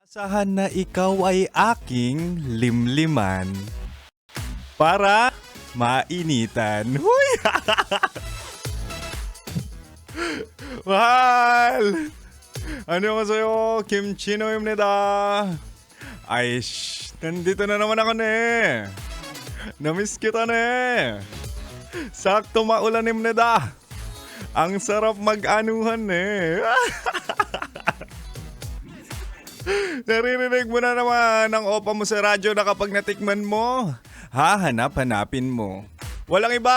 Asahan na ikaw ay aking limliman para mainitan. Huy! Mahal! 안녕하세요. 김진호입니다. Aish, nandito na naman ako ne. Namiss kita ne. Sakto maulanimnida. Ang sarap mag-anuhan ne. Naririnig mo na naman ang opa mo sa radyo na kapag natikman mo, hahanap-hanapin mo. Walang iba,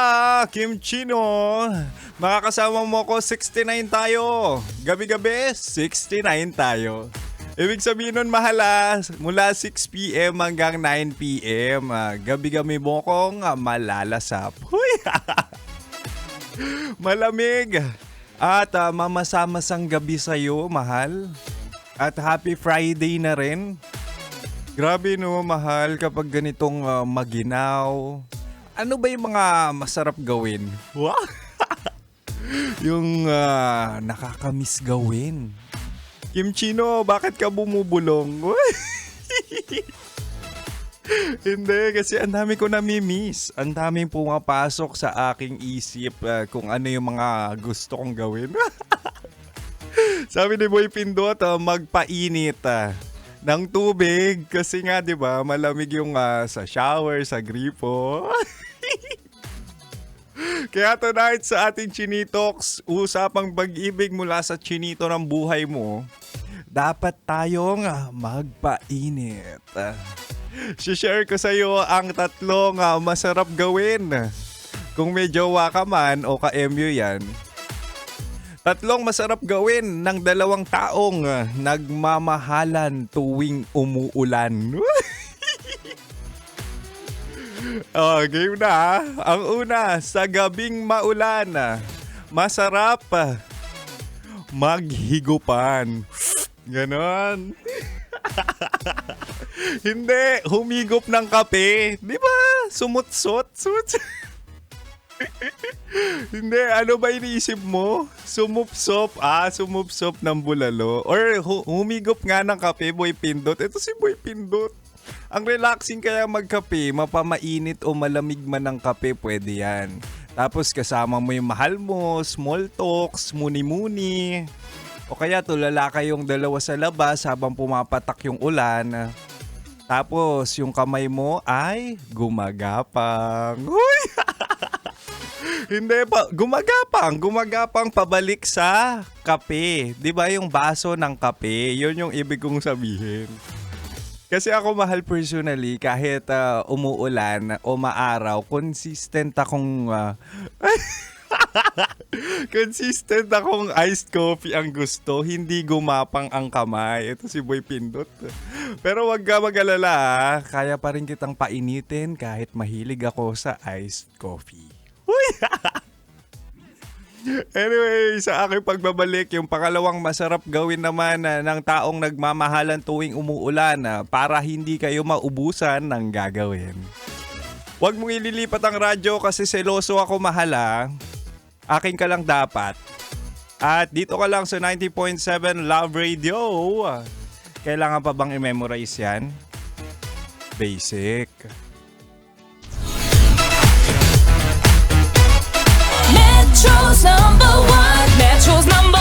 Kim Chino. Makakasama mo ko, 69 tayo. Gabi-gabi, 69 tayo. Ibig sabihin nun, mahala, mula 6 p.m. hanggang 9 p.m. Gabi-gabi mo kong malalasap. Huy! Malamig. At mamasamasang gabi sa'yo, mahal. At happy Friday na rin. Grabe no, mahal, kapag ganitong maginaw. Ano ba yung mga masarap gawin? Wow! Yung nakakamiss gawin. Kim Chino, bakit ka bumubulong? Hindi, kasi ang dami ko namimiss. Ang daming pumapasok sa aking isip kung ano yung mga gusto kong gawin. Sabi ni Boy Pindot, magpainit ng tubig kasi nga 'di ba, malamig yung sa shower, sa gripo. Kaya tonight sa ating Chinitox, usapang pag-ibig mula sa chinito ng buhay mo, dapat tayong magpainit. Share ko sa iyo ang tatlong masarap gawin. Kung may jowa ka man o ka-MU yan. Tatlong masarap gawin ng dalawang taong nagmamahalan tuwing umuulan. Game na. Ang una, sa gabing maulan, masarap maghigupan. Ganon. Hindi, humigop ng kape. Di ba? Sumutsot. Hindi, ano ba iniisip mo? Sumupsop ng bulalo. Or humigop nga ng kape, Boy Pindot. Ito si Boy Pindot. Ang relaxing kaya magkape, mapamainit o malamig man ng kape, pwede yan. Tapos kasama mo yung mahal mo, small talks, muni-muni. O kaya tulala kayong dalawa sa labas habang pumapatak yung ulan. Tapos yung kamay mo ay gumagapang. Huy! Hindi pa, gumagapang pabalik sa kape. 'Di ba yung baso ng kape? 'Yun yung ibig kong sabihin. Kasi ako, mahal, personally, kahit umuulan o maaraw, consistent akong iced coffee ang gusto, hindi gumapang ang kamay. Ito si Boy Pindot. Pero wag ka mag-alala, kaya pa rin kitang painitin kahit mahilig ako sa iced coffee. Anyway, sa aking pagbabalik, yung pangalawang masarap gawin naman ng taong nagmamahalan tuwing umuulan para hindi kayo maubusan ng gagawin. Huwag mong ililipat ang radyo kasi seloso ako, mahala. Akin ka lang dapat. At dito ka lang sa 90.7 Love Radio. Kailangan pa bang i-memorize yan? Basic. Metro's number one. Metro's number